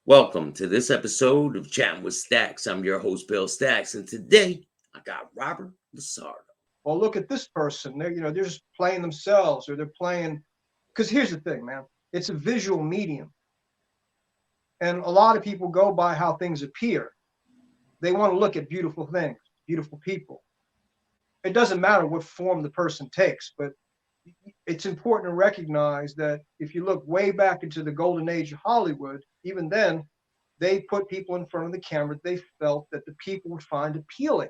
Welcome to this episode of Chatting with Staxx. I'm your host, Bill Staxx, and today I got Robert LaSardo. Well, look at this person. They're just playing themselves, or they're playing. Because here's the thing, man. It's a visual medium, and a lot of people go by how things appear. They want to look at beautiful things, beautiful people. It doesn't matter what form the person takes, but it's important to recognize that if you look way back into the golden age of Hollywood, even then, they put people in front of the camera they felt that the people would find appealing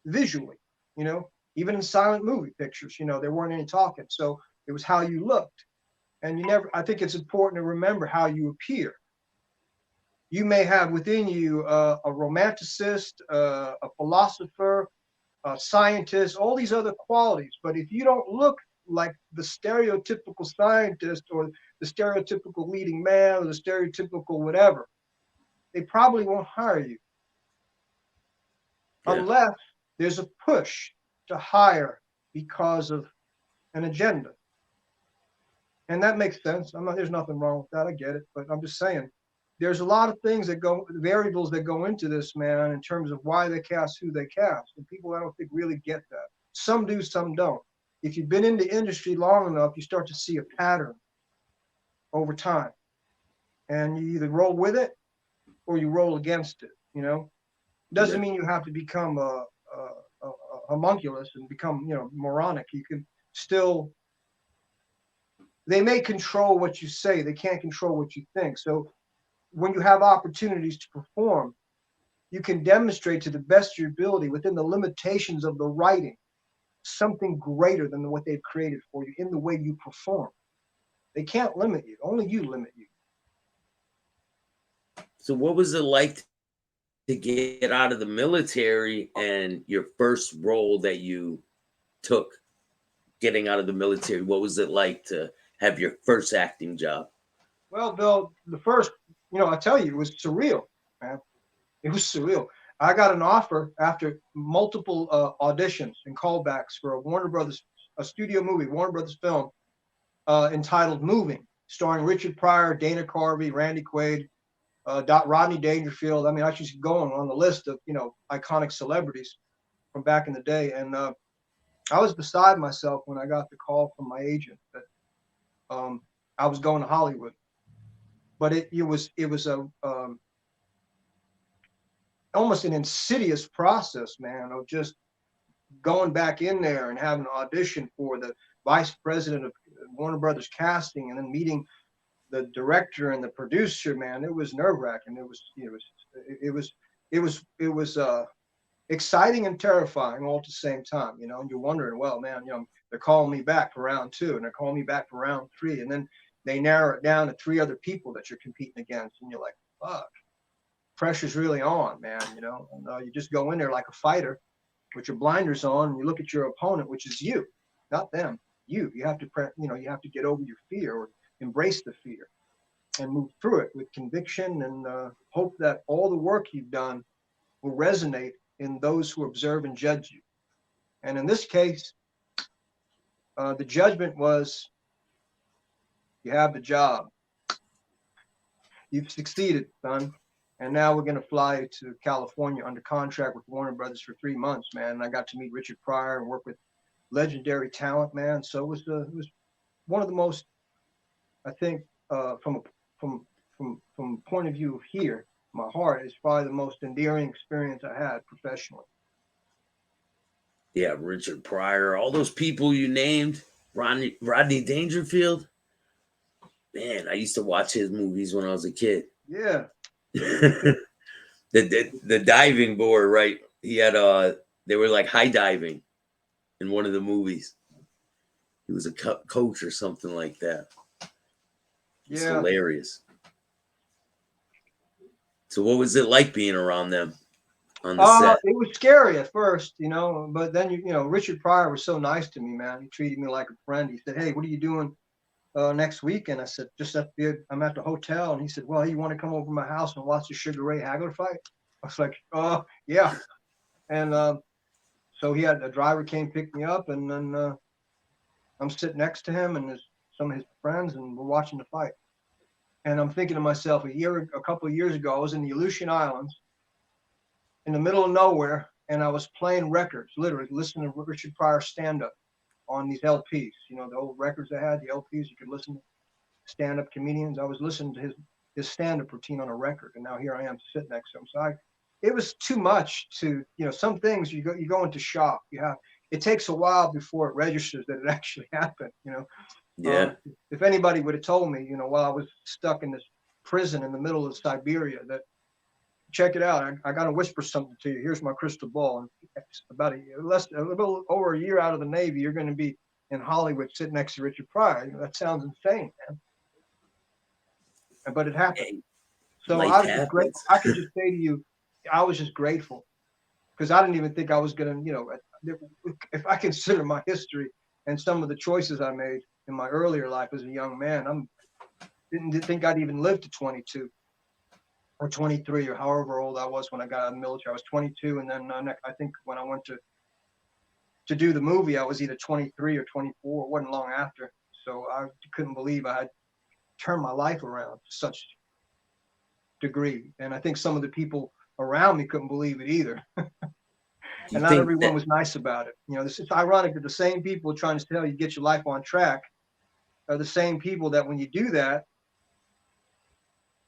visually, you know, even in silent movie pictures, there weren't any talking. So it was how you looked. And I think it's important to remember how you appear. You may have within you a romanticist, a philosopher, a scientist, all these other qualities. But if you don't look like the stereotypical scientist or the stereotypical leading man or the stereotypical whatever, they probably won't hire you Yeah. unless there's a push to hire because of an agenda. And that makes sense. There's nothing wrong with that. I get it. But I'm just saying, there's a lot of things variables that go into this, man, in terms of why they cast who they cast. And people, I don't think, really get that. Some do, some don't. If you've been in the industry long enough, you start to see a pattern over time. And you either roll with it or you roll against it, Doesn't mean you have to become a homunculus and become, moronic. You can still, they may control what you say. They can't control what you think. So when you have opportunities to perform, you can demonstrate to the best of your ability within the limitations of the writing something greater than what they've created for you in the way you perform. They can't limit you. Only you limit you. So, what was it like to get out of the military and your first role that you took getting out of the military? What was it like to have your first acting job? Well, Bill, the first, I tell you, it was surreal, man. It was surreal. I got an offer after multiple auditions and callbacks for a studio movie, Warner Brothers film, entitled Moving, starring Richard Pryor, Dana Carvey, Randy Quaid, Rodney Dangerfield. I mean, I should go on the list of, iconic celebrities from back in the day. And I was beside myself when I got the call from my agent that I was going to Hollywood. But it was a almost an insidious process, man, of just going back in there and having an audition for the vice president of Warner Brothers casting, and then meeting the director and the producer. Man, it was nerve wracking. It was exciting and terrifying all at the same time. And you're wondering, well, man, they're calling me back for round 2, and they're calling me back for round 3, and then they narrow it down to 3 other people that you're competing against, and you're like, fuck, pressure's really on, man. And you just go in there like a fighter with your blinders on, and you look at your opponent, which is you, not them. You have to you have to get over your fear, or embrace the fear, and move through it with conviction, and hope that all the work you've done will resonate in those who observe and judge you. And in this case, the judgment was, you have the job. You've succeeded, son. And now we're going to fly to California under contract with Warner Brothers for 3 months, man. And I got to meet Richard Pryor and work with legendary talent, man. So it was one of the most, I think, from point of view of here, my heart, is probably the most endearing experience I had professionally. Yeah, Richard Pryor, all those people you named, Rodney Dangerfield. Man, I used to watch his movies when I was a kid. Yeah. the diving board, right? He had they were like high diving in one of the movies. He was a coach or something like that. It's hilarious. So what was it like being around them on the set? It was scary at first, but then Richard Pryor was so nice to me, man. He treated me like a friend. He said, "Hey, what are you doing next weekend?" I said, "I'm at the hotel." And he said, "Well, you want to come over to my house and watch the Sugar Ray Hagler fight?" I was like, yeah. And so a driver came pick me up, and then I'm sitting next to him and some of his friends, and we're watching the fight. And I'm thinking to myself, a couple of years ago, I was in the Aleutian Islands in the middle of nowhere, and I was playing records, literally listening to Richard Pryor stand-up on these LPs, you know, the old records they had, the LPs you could listen to stand-up comedians. I was listening to his stand-up routine on a record, and now here I am sitting next to him. So it was too much to, you know, some things you go into shock. It takes a while before it registers that it actually happened, you know. Yeah. If anybody would have told me, you know, while I was stuck in this prison in the middle of Siberia, that check it out, I got to whisper something to you. Here's my crystal ball. And about a little over a year out of the Navy, you're going to be in Hollywood sitting next to Richard Pryor. You know, that sounds insane, man. But it happened. Hey, So life I was just grateful. happens. I could just say to you, I was just grateful because I didn't even think I was going to, you know, if I consider my history and some of the choices I made in my earlier life as a young man, didn't think I'd even live to 22 or 23 or however old I was when I got out of the military. I was 22, and then I think when I went to do the movie, I was either 23 or 24. It wasn't long after, so I couldn't believe I had turned my life around to such degree. And I think some of the people around me couldn't believe it either. You And not think everyone that was nice about it. You know, it's ironic that the same people trying to tell you get your life on track are the same people that when you do that,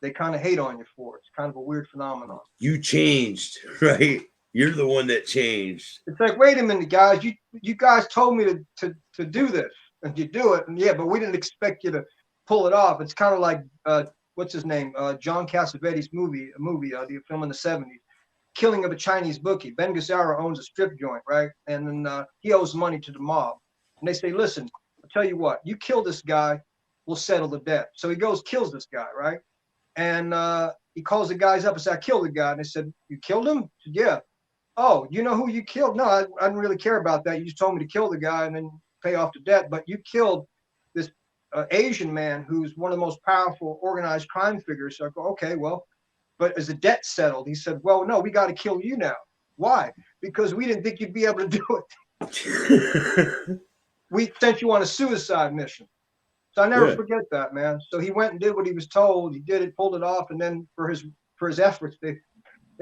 they kind of hate on you for it. It's kind of a weird phenomenon. you changed, right? You're the one that changed. It's like, wait a minute, guys, you guys told me to do this, and you do it, and yeah, but we didn't expect you to pull it off. It's kind of like what's his name, John Cassavetes the film in the '70s, Killing of a Chinese Bookie. Ben Gazzara owns a strip joint, right, and then he owes money to the mob, and they say, listen, I'll tell you what, you kill this guy, we'll settle the debt. So he goes, kills this guy, right, and he calls the guys up and said, I killed the guy, and they said, you killed him? He said, yeah. Oh, you know who you killed? No, I didn't really care about that. You just told me to kill the guy and then pay off the debt. But you killed this Asian man who's one of the most powerful organized crime figures. So I go, okay, well, but is the debt settled? He said, well, no, we got to kill you now. Why? Because we didn't think you'd be able to do it. We sent you on a suicide mission. So I never forget that, man. So he went and did what he was told. He did it, pulled it off, and then for his efforts, they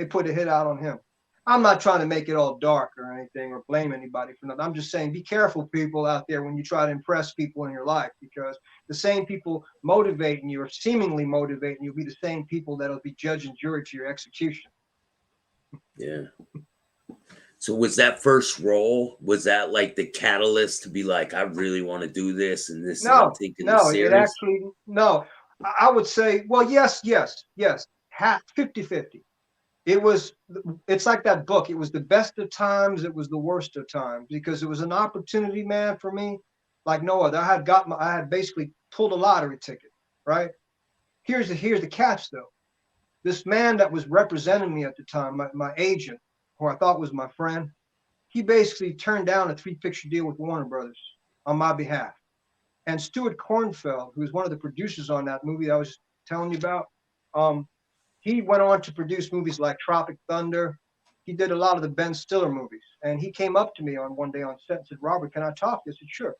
put a hit out on him. I'm not trying to make it all dark or anything or blame anybody for nothing. I'm just saying, be careful, people out there, when you try to impress people in your life, because the same people motivating you or seemingly motivating you will be the same people that'll be judge and jury to your execution. Yeah. So was that first role, was that like the catalyst to be like, I really want to do this and this, and I'm taking this serious? It actually, no. I would say, well, yes, 50-50. It's like that book. It was the best of times. It was the worst of times, because it was an opportunity, man, for me, like no other. I had basically pulled a lottery ticket, right? Here's the catch though. This man that was representing me at the time, my agent, who I thought was my friend, he basically turned down a 3-picture deal with Warner Brothers on my behalf. And Stuart Kornfeld, who was one of the producers on that movie I was telling you about, he went on to produce movies like Tropic Thunder. He did a lot of the Ben Stiller movies. And he came up to me one day on set and said, Robert, can I talk? I said, sure.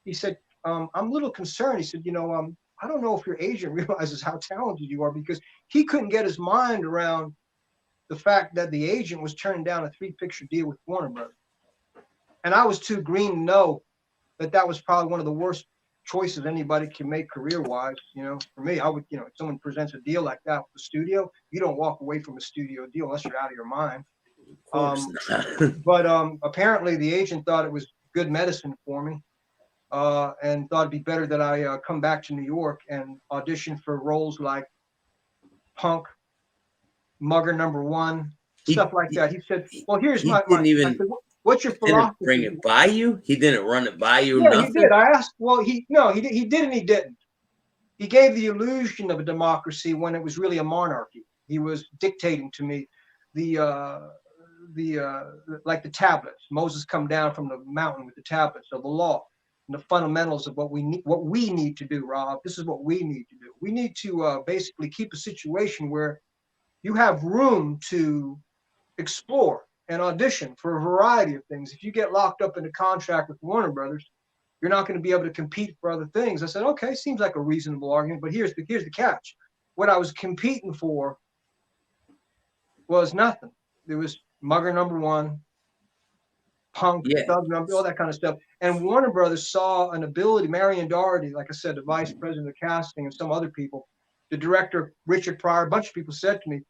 He said, I'm a little concerned. He said, I don't know if your agent realizes how talented you are, because he couldn't get his mind around the fact that the agent was turning down a 3-picture deal with Warner Brothers. And I was too green to know that was probably one of the worst choices anybody can make career-wise. For me, I would, if someone presents a deal like that with the studio, you don't walk away from a studio deal unless you're out of your mind. Of course not. But apparently the agent thought it was good medicine for me, and thought it'd be better that I come back to New York and audition for roles like Punk, Mugger #1, stuff like that. He said, well, here's he my didn't even, I said, what's your didn't philosophy? bring it by you? He didn't run it by you? Yeah, nothing? he did. I asked, well, he did and he didn't. He gave the illusion of a democracy when it was really a monarchy. He was dictating to me like the tablets. Moses come down from the mountain with the tablets of the law and the fundamentals of what we need to do, Rob. This is what we need to do. We need to basically keep a situation where you have room to explore and audition for a variety of things. If you get locked up in a contract with Warner Brothers, you're not going to be able to compete for other things. I said, okay, seems like a reasonable argument, but here's the catch. What I was competing for was nothing. There was Mugger number one, Punk, Yeah. Thug number, all that kind of stuff. And Warner Brothers saw an ability, Marion Doherty, like I said, the vice president of casting, and some other people, the director, Richard Pryor, a bunch of people said to me,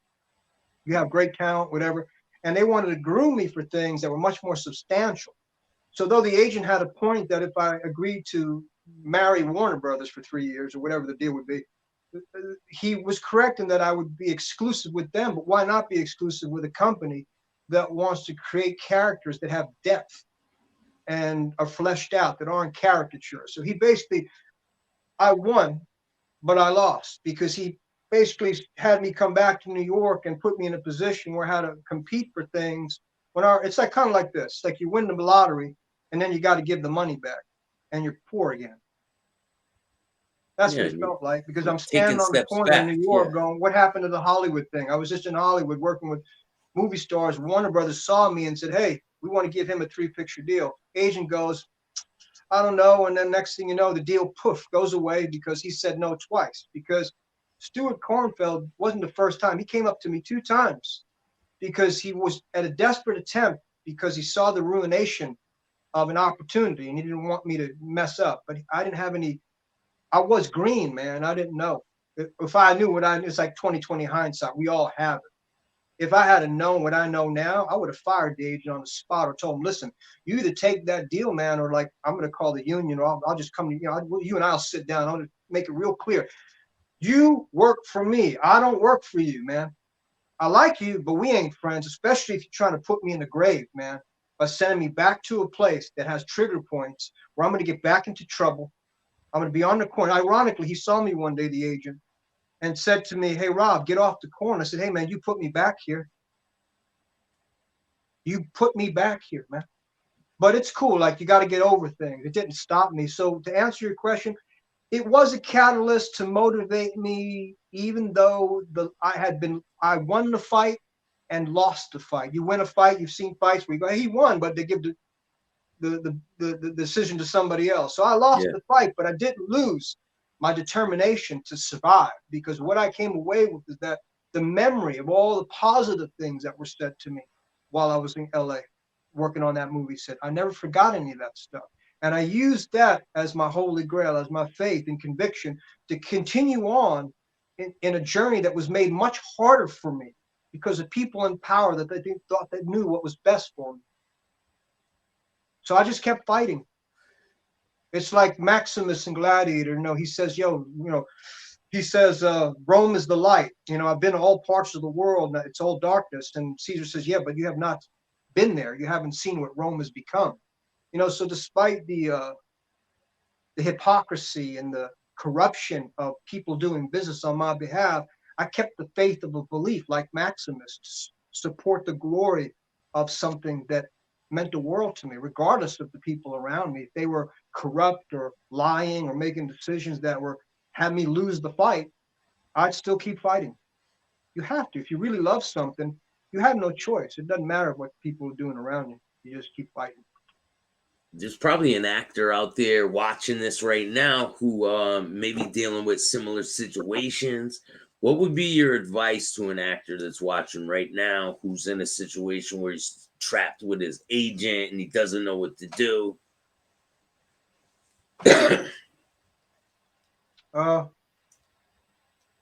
you have great talent, whatever. And they wanted to groom me for things that were much more substantial. So though the agent had a point that if I agreed to marry Warner Brothers for 3 years or whatever the deal would be, he was correct in that I would be exclusive with them. But why not be exclusive with a company that wants to create characters that have depth and are fleshed out, that aren't caricatures? So he basically, I won, but I lost because he basically had me come back to New York and put me in a position where I had to compete for things. It's like kind of like this, like you win the lottery and then you got to give the money back and you're poor again. That's what it felt like, because I'm standing Taking on the steps corner in back. New York going, what happened to the Hollywood thing? I was just in Hollywood working with movie stars. Warner Brothers saw me and said, hey, we want to give him a 3-picture deal. Agent goes, I don't know. And then next thing you know, the deal poof goes away because he said no twice. Because Stuart Kornfeld wasn't the first time. He came up to me 2 times because he was at a desperate attempt, because he saw the ruination of an opportunity and he didn't want me to mess up. But I didn't have any. I was green, man. I didn't know. If I knew it's like 20/20 hindsight. We all have it. If I had known what I know now, I would have fired the agent on the spot or told him, listen, you either take that deal, man, or like, I'm going to call the union, or I'll just come to, you and I'll sit down. I'll make it real clear. You work for me. I don't work for you, man. I like you, but we ain't friends, especially if you're trying to put me in the grave, man, by sending me back to a place that has trigger points where I'm going to get back into trouble. I'm going to be on the corner. Ironically, he saw me one day, the agent, and said to me, hey, Rob, get off the corner. I said, hey, man, you put me back here. You put me back here, man. But it's cool. Like, you got to get over things. It didn't stop me. So to answer your question, it was a catalyst to motivate me, even though I won the fight and lost the fight. You win a fight, you've seen fights where you go, hey, he won, but they give the decision to somebody else. So I lost the fight, but I didn't lose my determination to survive, because what I came away with is that the memory of all the positive things that were said to me while I was in LA working on that movie set. I never forgot any of that stuff. And I used that as my holy grail, as my faith and conviction to continue on in a journey that was made much harder for me because of people in power that they thought they knew what was best for me. So I just kept fighting. It's like Maximus in Gladiator. He says, he says, Rome is the light. I've been to all parts of the world. It's all darkness. And Caesar says, yeah, but you have not been there. You haven't seen what Rome has become. So despite the hypocrisy and the corruption of people doing business on my behalf, I kept the faith of a belief like Maximus to support the glory of something that meant the world to me, regardless of the people around me. If they were corrupt or lying or making decisions that had me lose the fight, I'd still keep fighting. You have to. If you really love something, you have no choice. It doesn't matter what people are doing around you. You just keep fighting. There's probably an actor out there watching this right now who may be dealing with similar situations. What would be your advice to an actor that's watching right now who's in a situation where he's trapped with his agent and he doesn't know what to do?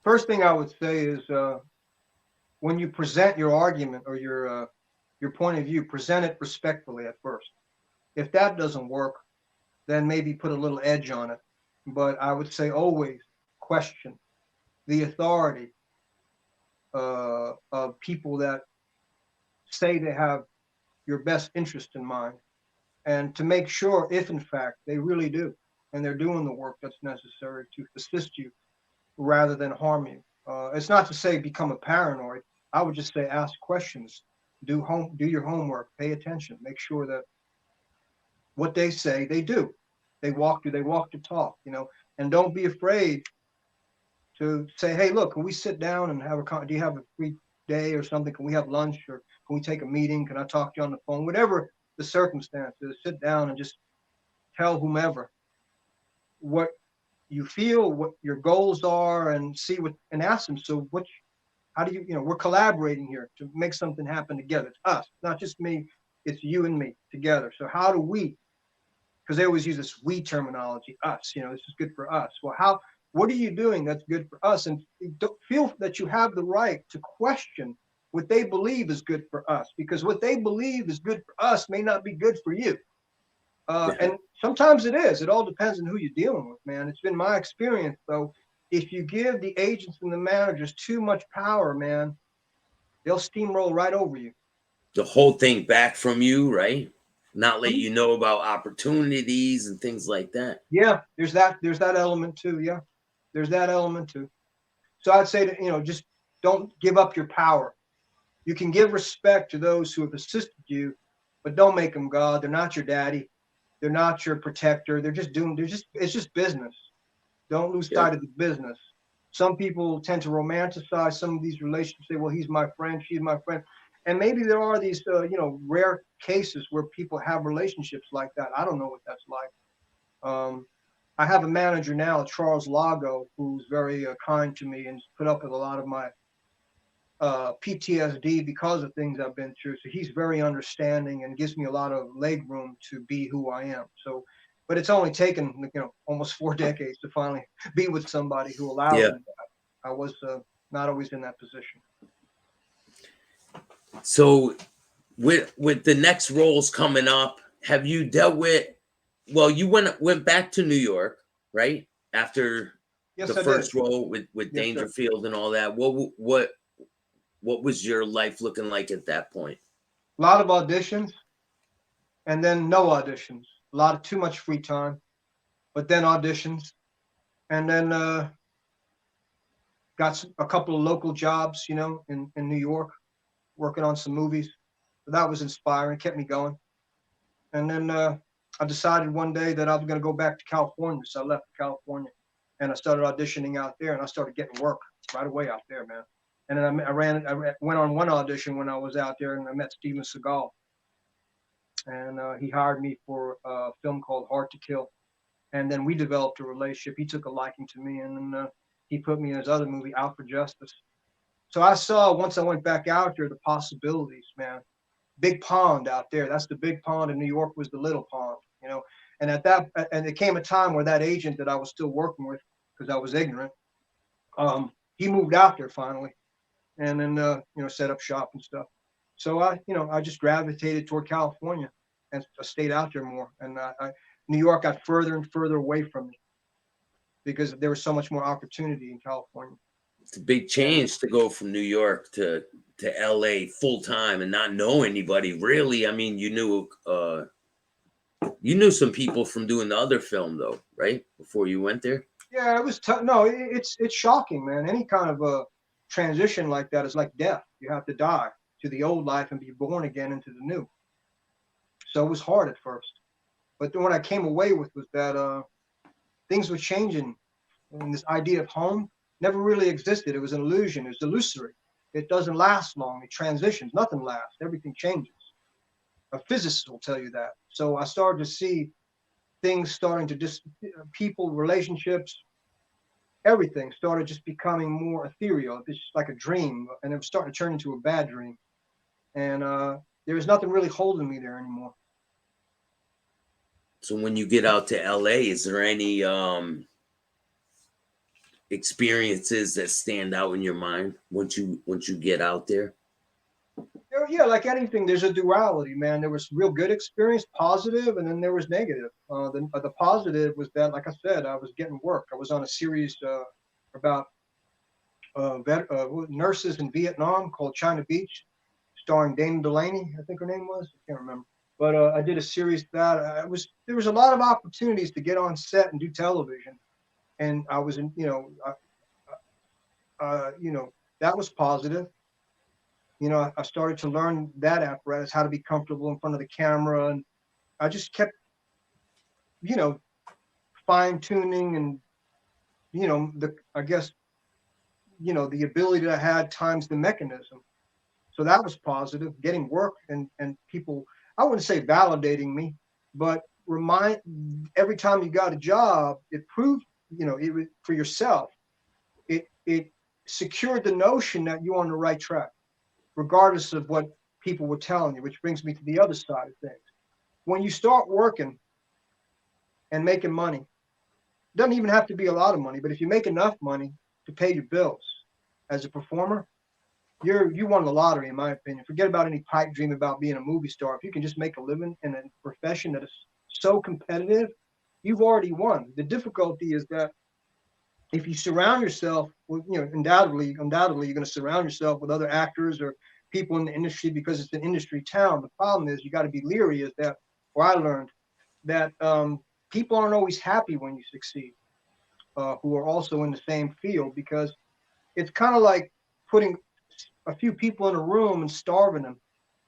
First thing I would say is when you present your argument or your point of view, present it respectfully at first. If that doesn't work, then maybe put a little edge on it. But I would say always question the authority of people that say they have your best interest in mind, and to make sure if in fact they really do, and they're doing the work that's necessary to assist you rather than harm you. It's not to say become a paranoid. I would just say ask questions, do your homework, pay attention, make sure that what they say they do. They walk the talk, and don't be afraid to say, hey, look, can we sit down and do you have a free day or something? Can we have lunch, or can we take a meeting? Can I talk to you on the phone? Whatever the circumstances, sit down and just tell whomever what you feel, what your goals are, and see what, and ask them. So what, how do you, we're collaborating here to make something happen together. It's us, not just me. It's you and me together. So how do we, because they always use this we terminology, us, this is good for us. Well, what are you doing that's good for us? And don't feel that you have the right to question what they believe is good for us, because what they believe is good for us may not be good for you. And sometimes it is. It all depends on who you're dealing with, man. It's been my experience, though. If you give the agents and the managers too much power, man, they'll steamroll right over you. The whole thing back from you, right? Not let Mhm. you know about opportunities and things like that. Yeah, there's that. There's that element too. Yeah, there's that element too. So I'd say that just don't give up your power. You can give respect to those who have assisted you, but don't make them God. They're not your daddy. They're not your protector. They're just doing. It's just business. Don't lose Yep. sight of the business. Some people tend to romanticize some of these relationships. Say, "Well, he's my friend, she's my friend," and maybe there are these, rare cases where people have relationships like that. I don't know what that's like. I have a manager now, Charles Lago, who's very kind to me and put up with a lot of my PTSD because of things I've been through. So he's very understanding and gives me a lot of leg room to be who I am. So, but it's only taken almost 4 decades to finally be with somebody who allows Yeah. me that. I was not always in that position. So with the next roles coming up, have you dealt with? Well, you went back to New York, right? After the Yes, I did. first role with Yes, sir. Dangerfield and all that. What was your life looking like at that point? A lot of auditions and then no auditions. A lot of too much free time, but then auditions, and then got a couple of local jobs, in New York, working on some movies. So that was inspiring, kept me going. And then I decided one day that I was going to go back to California. So I left California and I started auditioning out there, and I started getting work right away out there, man. And then went on one audition when I was out there, and I met Steven Seagal. And he hired me for a film called Hard to Kill. And then we developed a relationship. He took a liking to me, and then he put me in his other movie, Out for Justice. So I saw, once I went back out there, the possibilities, man. Big pond out there. That's the big pond, and New York was the little pond. And and it came a time where that agent that I was still working with, because I was ignorant, he moved out there finally, and then set up shop and stuff. So I just gravitated toward California and I stayed out there more. And New York got further and further away from me because there was so much more opportunity in California. It's a big And change to go from New York to LA full time and not know anybody really. I mean, you knew some people from doing the other film though, right? Before you went there. yeah, it was tough. No, it's shocking, man. Any kind of a transition like that is like death. You have to die to the old life and be born again into the new. So it was hard at first, but then what I came away with was that things were changing, and this idea of home never really existed. It was an illusion. It was illusory. It doesn't last long. It transitions. Nothing lasts. Everything changes. A physicist will tell you that. So I started to see things starting to just people, relationships, everything started just becoming more ethereal. It's just like a dream, and it was starting to turn into a bad dream. And there was nothing really holding me there anymore. So when you get out to LA, is there any experiences that stand out in your mind once you get out there? Yeah, like anything, there's a duality, man. There was real good experience, positive, and then there was negative. The positive was that, like I said, I was getting work. I was on a series about nurses in Vietnam called China Beach, starring Dana Delaney, I think her name was. I can't remember. But I did a series that there was a lot of opportunities to get on set and do television, and I was in, that was positive. I started to learn that apparatus, how to be comfortable in front of the camera, and I just kept, you know, fine tuning and, I guess, the ability that I had times the mechanism. So that was positive, getting work and people, I wouldn't say validating me, but every time you got a job, it proved, it for yourself. It secured the notion that you're on the right track, regardless of what people were telling you, which brings me to the other side of things. When you start working and making money, it doesn't even have to be a lot of money, but if you make enough money to pay your bills as a performer, you won the lottery, in my opinion. Forget about any pipe dream about being a movie star. If you can just make a living in a profession that is so competitive, you've already won. The difficulty is that if you surround yourself with, undoubtedly you're going to surround yourself with other actors or people in the industry because it's an industry town. The problem is you got to be leery, is that, or I learned that people aren't always happy when you succeed, who are also in the same field, because it's kind of like putting a few people in a room and starving them,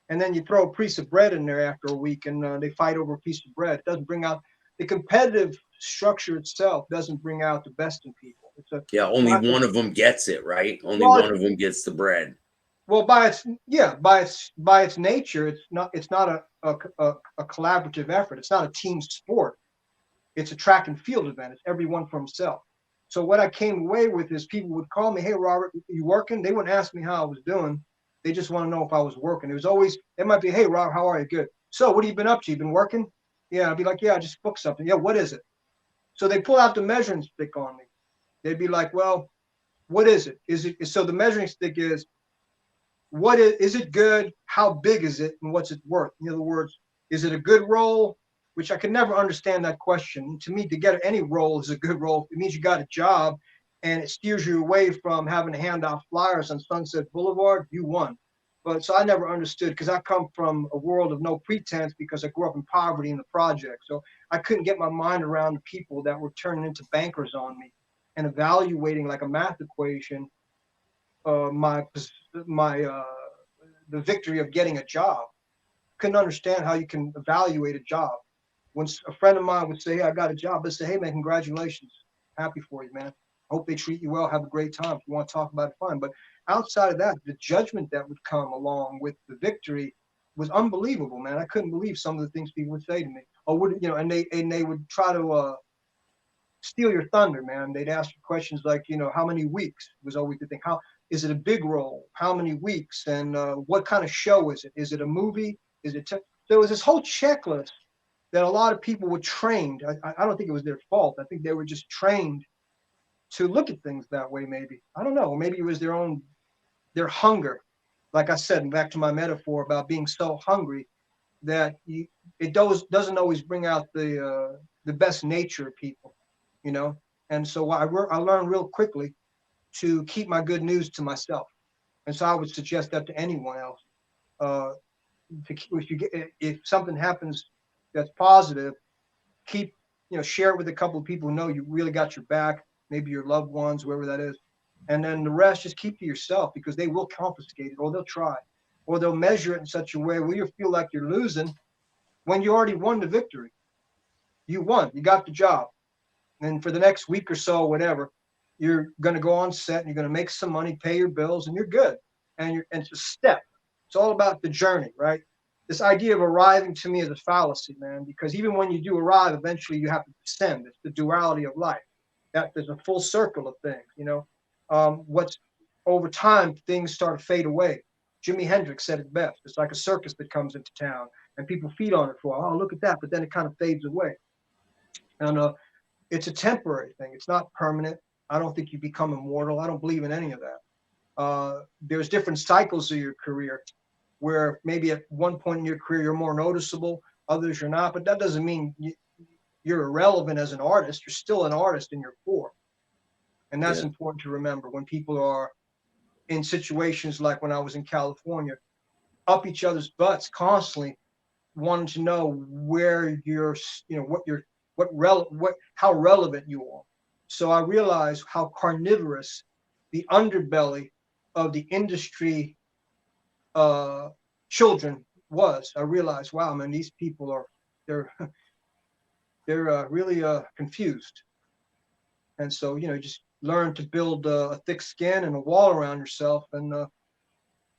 and then you throw a piece of bread in there after a week, and they fight over a piece of bread. It doesn't bring out the competitive structure itself. Doesn't bring out the best in people. Yeah, only one of them gets it, right? Only Well, one of them gets the bread. well, by its nature, it's not a collaborative effort. It's not a team sport. It's a track and field event. It's everyone for himself. So what I came away with is people would call me, "Hey, Robert, you working?" They wouldn't ask me how I was doing. They just want to know if I was working. It was always, it might be, "Hey, Robert, how are you?" "Good." "So what have you been up to? You been working?" "Yeah." I'd be like, "Yeah, I just booked something." "Yeah, what is it?" So they pull out the measuring stick on me. They'd be like, "Well, what is it? Is it?" So the measuring stick is, what is it good? How big is it? And what's it worth? In other words, is it a good role? Which I could never understand that question. To me, to get any role is a good role. It means you got a job and it steers you away from having to hand out flyers on Sunset Boulevard. You won. But so I never understood, because I come from a world of no pretense, because I grew up in poverty in the project. So I couldn't get my mind around the people that were turning into bankers on me and evaluating like a math equation my the victory of getting a job. Couldn't understand how you can evaluate a job. When a friend of mine would say, "Hey, I got a job," I'd say, "Hey, man, congratulations. Happy for you, man. Hope they treat you well. Have a great time. If you want to talk about it, fine." But outside of that, the judgment that would come along with the victory was unbelievable, man. I couldn't believe some of the things people would say to me. Or would, and they would try to steal your thunder, man. They'd ask you questions like, how many weeks, was always the thing. How is it a big role? How many weeks? And what kind of show is it? Is it a movie? Is it? There was this whole checklist that a lot of people were trained. I don't think it was their fault. I think they were just trained to look at things that way. Maybe, I don't know. Maybe it was their hunger. Like I said, back to my metaphor about being so hungry that it doesn't always bring out the best nature of people, you know. And so I learned real quickly to keep my good news to myself. And so I would suggest that to anyone else. Uh, if something happens that's positive, share it with a couple of people who know you really got your back, maybe your loved ones, whoever that is. And then the rest, just keep to yourself, because they will confiscate it, or they'll try, or they'll measure it in such a way where you feel like you're losing when you already won the victory. You won, you got the job. And for the next week or so, whatever, you're going to go on set and you're going to make some money, pay your bills, and you're good. And it's a step. It's all about the journey, right? This idea of arriving to me is a fallacy, man, because even when you do arrive, eventually you have to descend. It's the duality of life. That there's a full circle of things. What's over time, things start to fade away. Jimi Hendrix said it best. It's like a circus that comes into town and people feed on it for, oh, look at that, but then it kind of fades away. And it's a temporary thing. It's not permanent. I don't think you become immortal. I don't believe in any of that. There's different cycles of your career where maybe at one point in your career you're more noticeable, others you're not, but that doesn't mean you're irrelevant as an artist. You're still an artist in your core. And that's Yeah. important to remember when people are in situations like when I was in California, up each other's butts constantly, wanting to know where you're, how relevant you are. So I realized how carnivorous the underbelly of the industry children was. I realized, wow, man, these people they're they're really confused. And so, just learn to build a thick skin and a wall around yourself, and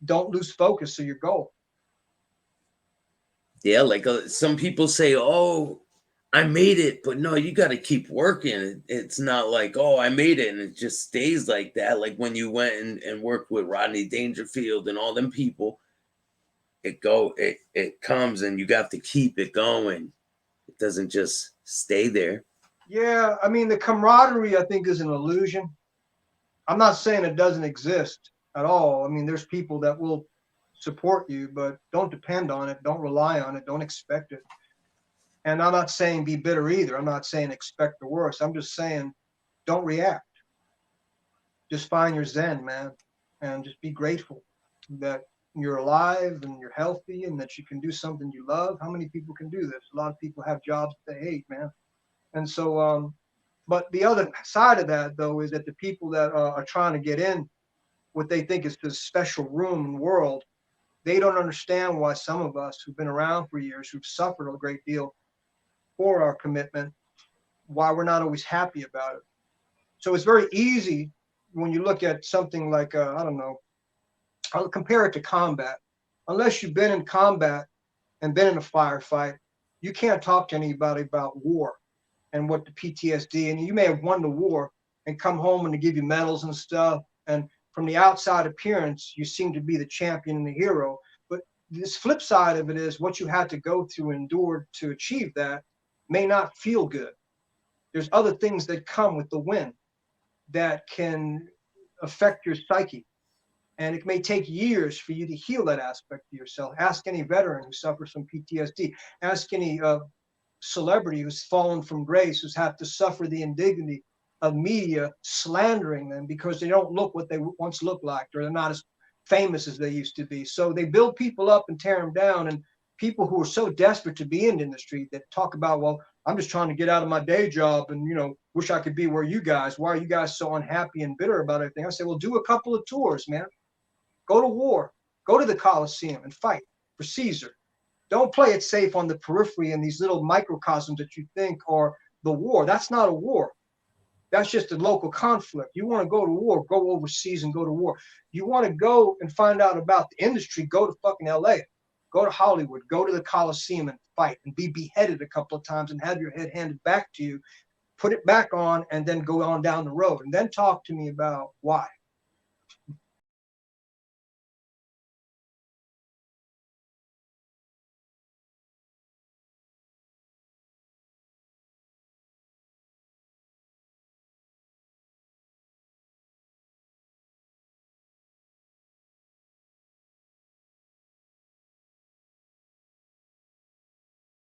don't lose focus of your goal. Yeah, like some people say, "Oh, I made it, but no, you got to keep working. It's not like, oh, I made it and it just stays like that. Like when you went and worked with Rodney Dangerfield and all them people, it comes and you got to keep it going. It doesn't just stay there. Yeah, I mean, the camaraderie, I think, is an illusion. I'm not saying it doesn't exist at all. I mean, there's people that will support you, but don't depend on it. Don't rely on it. Don't expect it. And I'm not saying be bitter either. I'm not saying expect the worst. I'm just saying don't react. Just find your zen, man, and just be grateful that you're alive and you're healthy and that you can do something you love. How many people can do this? A lot of people have jobs they hate, man. And so, but the other side of that, though, is that the people that are trying to get in what they think is this special room and world, they don't understand why some of us who've been around for years, who've suffered a great deal for our commitment, why we're not always happy about it. So it's very easy when you look at something like, I don't know, I'll compare it to combat. Unless you've been in combat and been in a firefight, you can't talk to anybody about war and what the PTSD, and you may have won the war and come home and they give you medals and stuff. And from the outside appearance, you seem to be the champion and the hero. But this flip side of it is what you had to go through and endure to achieve that may not feel good. There's other things that come with the win that can affect your psyche. And it may take years for you to heal that aspect of yourself. Ask any veteran who suffers from PTSD. Ask any celebrity who's fallen from grace, who's had to suffer the indignity of media slandering them because they don't look what they once looked like, or they're not as famous as they used to be. So they build people up and tear them down. And people who are so desperate to be in the industry that talk about, well, I'm just trying to get out of my day job and, wish I could be where you guys, why are you guys so unhappy and bitter about everything? I say, well, do a couple of tours, man. Go to war, go to the Coliseum and fight for Caesar. Don't play it safe on the periphery in these little microcosms that you think are the war. That's not a war. That's just a local conflict. You want to go to war, go overseas and go to war. You want to go and find out about the industry, go to fucking LA, go to Hollywood, go to the Coliseum and fight and be beheaded a couple of times and have your head handed back to you, put it back on, and then go on down the road. And then talk to me about why.